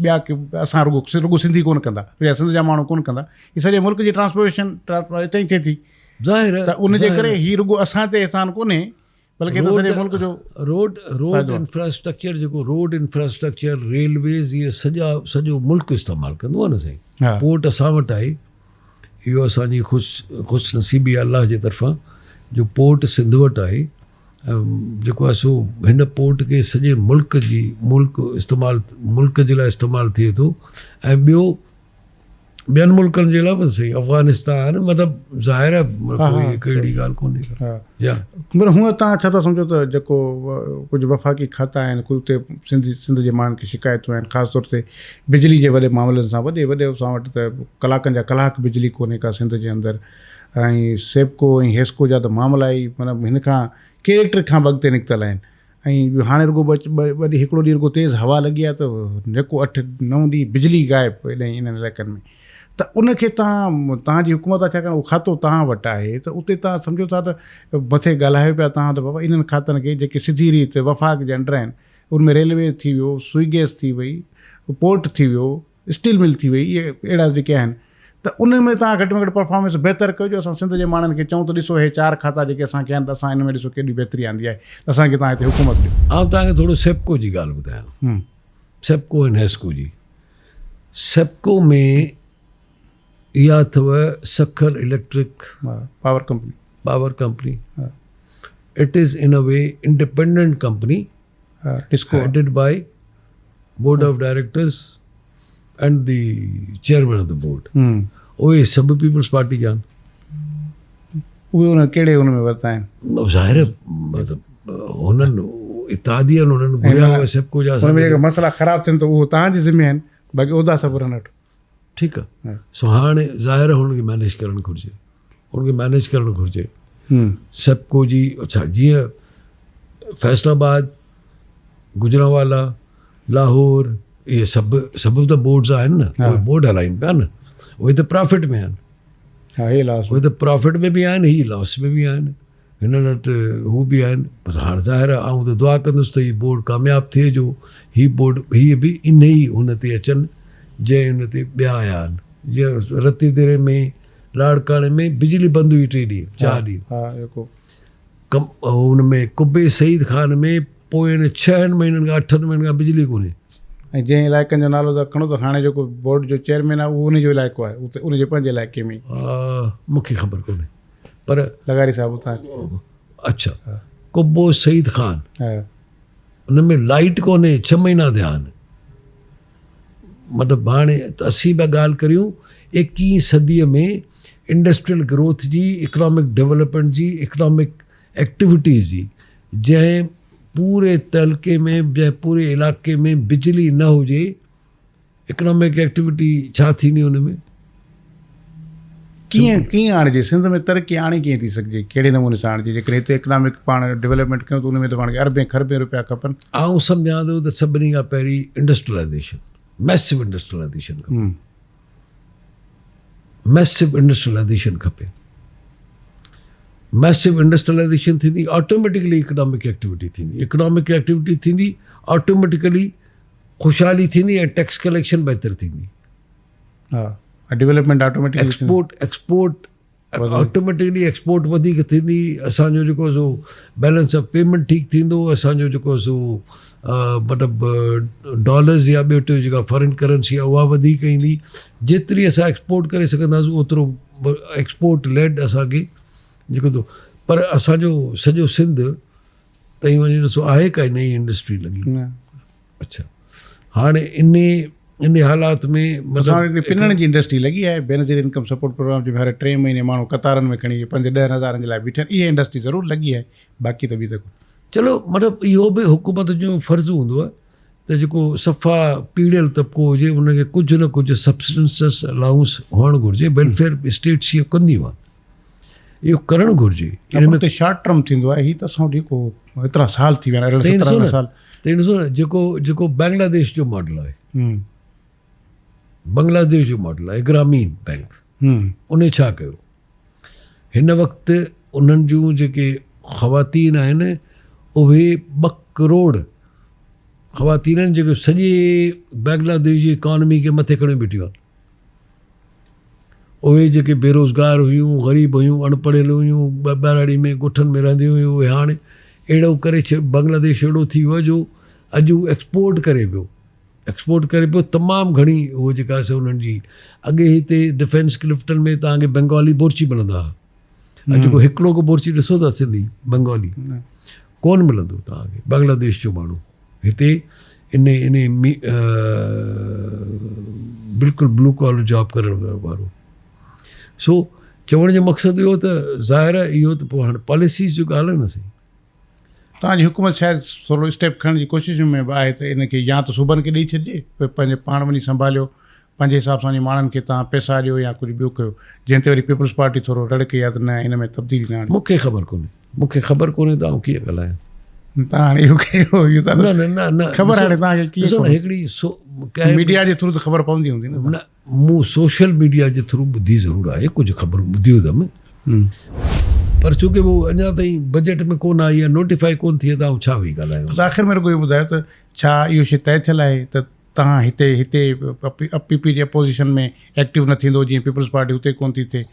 ॿिया की असां रुगो सिंधी कोन कंदा या सिंध जा माण्हू कोन कंदा, हीअ सॼे मुल्क जी ट्रांसपोर्टेशन हिते ई थिए थी। ज़ाहिर त उनजे करे हीअ रुगो असां ते एहसान कोन्हे, बल्कि त सॼे मुल्क जो रोड इंफ्रास्ट्रक्चर, जेको रोड इंफ्रास्ट्रक्चर, रेलवेज़, इहे सॼो मुल्क इस्तेमालु कंदो आहे न साईं। पोर्ट असां वटि आहे, इहो असांजी ख़ुशि नसीबी आहे अलाह जे तरफ़ां जो पोर्ट सिंध वटि आहे। जेको आहे सो हिन पोर्ट खे सॼे मुल्क जे लाइ इस्तेमालु थिए थो, ऐं ॿियो ॿियनि मुल्कनि जे लाइ बि सही, अफ़गानिस्तान, मतिलबु ज़ाहिर आहे कोई अहिड़ी ॻाल्हि कोन्हे। पर हूअं तव्हां छा था सम्झो त जेको कुझु वफ़ाक़ी खाता आहिनि, कुझु उते सिंध जे माण्हुनि खे शिकायतूं आहिनि, ख़ासि तौर ते बिजली जे वॾे मामलनि सां, वॾे असां वटि त कलाकनि जा कलाक बिजली कोन्हे का सिंध जे अंदरि, ऐं सेप्को ऐं हेस्को जा त मामला ई मतिलबु हिन खां केतिरे खां वक़्तु निकितल आहिनि। ऐं हाणे रुगो वॾी हिकिड़ो ॾींहुं रुगो तेज़ हवा लॻी आहे त जेको 8-9 ॾींहं बिजली गायब हेॾे इन्हनि इलाइक़नि में। त उनखे तव्हांजी हुकूमत आहे, छाकाणि उहो खातो तव्हां वटि आहे, त उते तव्हां सम्झो था त मथे ॻाल्हायो पिया तव्हां त बाबा इन्हनि खातनि खे जेके सिधी रीति वफ़ाक़ जे अंडर आहिनि, उनमें रेलवे थी वियो, स्विगेस थी वई, पोर्ट थी वियो, स्टील मिल थी वई, इहे अहिड़ा जेके आहिनि, त उन में तव्हां घटि में घटि परफॉर्मेंस बहितर कयो। असां सिंध जे माण्हुनि खे चऊं त ॾिसो हे 4 खाता जेके असांखे आहिनि, त असां हिन में ॾिसो केॾी बहितरी आंदी आहे, असांखे तव्हां हिते हुकूमत ॾियो। आउं तव्हांखे थोरो सेप्को जी ॻाल्हि ॿुधायां, सेप्को ऐं हेस्को जी। सेप्को में इहा अथव Sukkur electric power company. It is in a way independent company, headed by board of directors and the chairman of the board. उहे सभु पीपल्स पार्टी जा आहिनि। उहे उन कहिड़े उन में वरिता आहिनि? ज़ाहिर मतिलबु हुननि इत्तादियनि हुननि घुरिया हुआ सेप्को जा। मसइला ख़राबु थियनि त उहो तव्हांजी ज़िम्मे आहिनि, बाक़ी उहिदा सभु रहनि वठो। ठीकु आहे, सो हाणे ज़ाहिर हुनखे मैनेज करणु घुरिजे, सेप्को जी। अच्छा, जीअं फैसलाबाद, गुजरांवाला, लाहौर, इहे सभु त बोर्ड्स आहिनि न, उहे बोर्ड हलाइनि पिया न, उहे त प्रॉफिट में आहिनि, उहे त प्रॉफिट में बि आहिनि, हीअ लॉस में बि आहिनि, हिननि वटि हू बि आहिनि। पर हाणे ज़ाहिर आहे आउं त दुआ कंदुसि त हीअ बोर्ड कामयाबु थिए जो हीअ बि इन ई हुन ते अचनि जंहिं हुन ते ॿिया आया आहिनि। जीअं रती दरे में, लाड़काणे में बिजली बंदि हुई 3 ॾींहं 4 ॾींहं, हुन में कुबे सईद खान में पोयनि 6 महीननि खां 8 महीननि खां बिजली कोन्हे। ऐं जंहिं इलाइक़नि जो नालो त खणो त हाणे जेको बोर्ड जो चेयरमैन आहे उहो उनजो इलाइक़ो आहे, उते उनजे पंहिंजे इलाइक़े में मूंखे ख़बर कोन्हे पर लगारी साहिब उतां। अच्छा कुबो सईद खान हा उन में लाइट कोन्हे 6 महीना थिया आहिनि। मतिलबु हाणे त असीं पिया ॻाल्हि करियूं 21वीं सदीअ में इंडस्ट्रियल ग्रोथ जी, इकनॉमिक डेवलपमेंट जी, इकनॉमिक एक्टिविटीज़ जी, जंहिं पूरे तलके में, जंहिं पूरे इलाइक़े में बिजली न हुजे इकनॉमिक एक्टिविटी छा थींदी हुन में? कीअं आणिजे सिंध में तरक़ी आणी कीअं थी सघिजे, कहिड़े नमूने सां आणिजे? जेकॾहिं हिते इकनॉमिक पाण डेवलपमेंट कयूं त उन में त पाण खे अरबें खरबें रुपया खपनि। आउं सम्झां थो त सभिनी खां पहिरीं इंडस्ट्रियलाइज़ेशन, मैसिव इंडस्ट्रियलाइज़ेशन खपे। मैसिव इंडस्ट्रियलाइज़ेशन खपे। मैसिव इंडस्ट्रियलाइज़ेशन थींदी ऑटोमेटिकली इकनॉमिक एक्टिविटी थींदी। इकनॉमिक एक्टिविटी थींदी ऑटोमेटिकली ख़ुशहाली थींदी ऐं टैक्स कलेक्शन बहितर थींदी। हा development automatically export automatically export वधीक थींदी। असांजो जेको सो बैलेंस ऑफ पेमेंट ठीकु थींदो। असांजो जेको सो मतिलबु डॉलर्स या ॿियो टियों जेका फॉरेन करेंसी आहे उहा वधीक ईंदी। जेतिरी असां एक्सपोर्ट करे सघंदासीं ओतिरो एक्सपोर्ट लेड असांखे जेको थो। पर असांजो सॼो सिंध ताईं वञी ॾिसो आहे काई नई इंडस्ट्री लॻी? अच्छा हाणे इन हालात में असां पिनण जी इंडस्ट्री लॻी आहे। बेनज़ीर इनकम सपोर्ट प्रोग्राम जे हर 3 महीने माण्हू कतारनि में खणी 5-10 हज़ारनि जे लाइ बीठा। इहा इंडस्ट्री ज़रूरु लॻी आहे, बाक़ी त बि त चलो मतिलबु इहो बि हुकूमत जो फ़र्ज़ु हूंदो आहे त जेको सफ़ा पीड़ियल तबिको हुजे उनखे कुझु न कुझु सब्सटेंस अलाउंस हुअणु घुरिजे। वेलफेयर स्टेट्स इहो कंदियूं आहिनि, इहो करणु घुरिजे। इन में शॉर्ट टर्म थींदो आहे। हीअ त असां जेको एतिरा साल थी विया आहिनि, 17 साल। त ॾिसो न जेको बांग्लादेश जो मॉडल आहे, बांग्लादेश जो मॉडल आहे ग्रामीण बैंक, उन छा कयो? हिन वक़्तु उन्हनि जूं जेके ख़वातीन आहिनि उहे 2 करोड़ ख़वातीन आहिनि जेके सॼे बांग्लादेश जी इकॉनमी खे मथे खणी बीठियूं आहिनि। उहे जेके बेरोज़गार हुयूं, ग़रीब हुयूं, अनपढ़ियल हुयूं, ॿारड़ी में ॻोठनि में रहंदियूं हुयूं, उहे हाणे अहिड़ो करे बांग्लादेश अहिड़ो थी वियो जो अॼु एक्सपोर्ट करे पियो तमामु घणी। उहो जेका आहे उन्हनि जी अॻे हिते डिफेंस क्लिफ्टन में तव्हांखे बंगाली बोरची मिलंदा हुआ। अॼु जेको हिकिड़ो को बोरची ॾिसो था सिंधी बंगाली कोन मिलंदो तव्हांखे। बांग्लादेश जो माण्हू हिते इन बिल्कुलु ब्लू कॉलर जॉब करण वारो। सो चवण जो मक़सदु इहो त ज़ाहिर आहे इहो त पोइ हाणे पॉलिसीज़ जो ॻाल्हि आहे न। सही तव्हांजी हुकूमत शायदि थोरो स्टेप खणण जी कोशिशि में आहे त इनखे या त सूबनि खे ॾेई छॾिजे, पंहिंजे पाण वञी संभालियो, पंहिंजे हिसाब सां माण्हुनि खे तव्हां पैसा ॾियो या कुझु ॿियो कयो, जंहिं ते वरी पीपल्स पार्टी थोरो रड़के या त न हिन में तब्दीली न आणे। मूंखे ख़बर कोन्हे त आउं कीअं ॻाल्हायां। तव्हां हाणे इहो कयो न ख़बर हाणे तव्हांखे कीअं हिकिड़ी मीडिया जे थ्रू त ख़बर पवंदी हूंदी न। मूं सोशल मीडिया जे थ्रू ॿुधी ज़रूरु आहे, कुझु ख़बर ॿुधियूं अथमि, पर छोकी वो अञा ताईं बजट में कोन आई आहे, नोटिफाई कोन थी आहे, त आउं छा वेही ॻाल्हायां। आख़िर में रुॻो इहो ॿुधायो त छा इहो शइ तइ थियल आहे त तव्हां हिते पी जी अपोज़िशन में एक्टिव न थींदो, जीअं पीपल्स पार्टी हुते कोन थी थिए,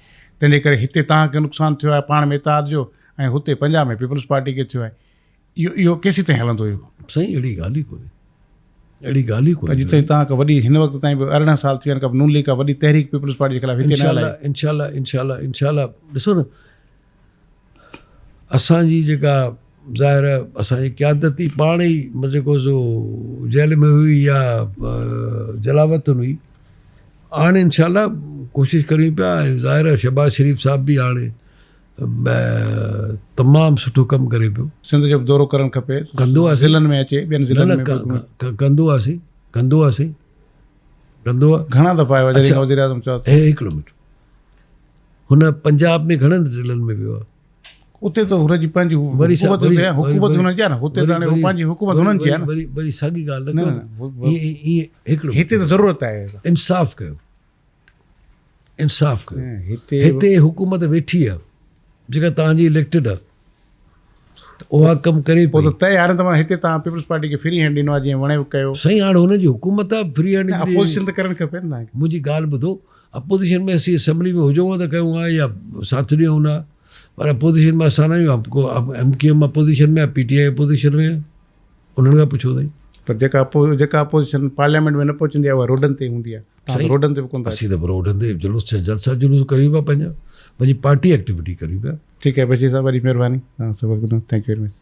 तंहिंजे करे हिते तव्हांखे नुक़सानु थियो आहे पाण में इताद जो, ऐं हुते पंजाब में पीपल्स पार्टी खे थियो आहे। इहो केसीं ताईं हलंदो? इहो साईं अहिड़ी ॻाल्हि ई कोन्हे। जिते तव्हांखे वॾी हिन वक़्तु ताईं 18 साल थी विया आहिनि, नून लीग का वॾी तहरीक पीपल्स पार्टी जे ख़िलाफ़ हिते न हलाई। इंशाल्लाह ॾिसो न, असांजी जेका ज़ाहिर असांजी क़यादत ई पाण ई जेको सो जेल में हुई या जलावतन हुई, हाणे इंशाल्लाह कोशिशि करियूं पिया। ऐं ज़ाहिर शहबाज शरीफ़ साहिब बि हाणे तमामु सुठो कमु करे पियो। सिंध जो दौरो करणु खपे, कंदो आहे, ज़िलनि में अचे, ॿियनि ज़िलनि में कंदो आहे। घणा दफ़ा आयो आहे? वज़ीर आज़म चओ हिकिड़ो मिनट, हुन पंजाब में घणनि ज़िलनि में वियो आहे? उते त हुनजी पंहिंजी हुकूमत हुनजी आहे न, हुते त हाणे पंहिंजी हुकूमत हुननि जी आहे न। वरी साॻी ॻाल्हि न, हिकिड़ो हिते त ज़रूरत आहे इंसाफ़ कयो। हिते हुकूमत वेठी आहे जेका तव्हांजी इलेक्टेड आहे, उहा कमु करे पोइ त तय। हाणे त हिते तव्हां पीपल्स पार्टी खे फ्री हैंड ॾिनो आहे, जीअं वणे कयो। साईं हाणे हुनजी हुकूमत आहे, फ्री हैंड अपोज़िशन त करणु खपे न। मुंहिंजी ॻाल्हि ॿुधो, अपोज़िशन में असीं असेंबली में हुजूं त कयूं हा या साथ ॾियूं न, पर अपोजिशन में असां न आहियूं आपको MKM अपोजिशन में आहे, PTI अपोजिशन में आहे, उन्हनि खां पुछो अथई। पर जेका अपोजिशन पार्लियामेंट में न पहुचंदी आहे उहा रोडनि ते हूंदी आहे, तव्हां सही। रोडनि ते बि कोन था असीं त रोडनि ते जुलूस जलसा जुलूस करियूं पिया, पंहिंजी पार्टी एक्टिविटी करियूं पिया। ठीकु आहे बशीर साहब, वॾी महिरबानी तव्हां सां वक़्तु ॾिनो। Thank U very much.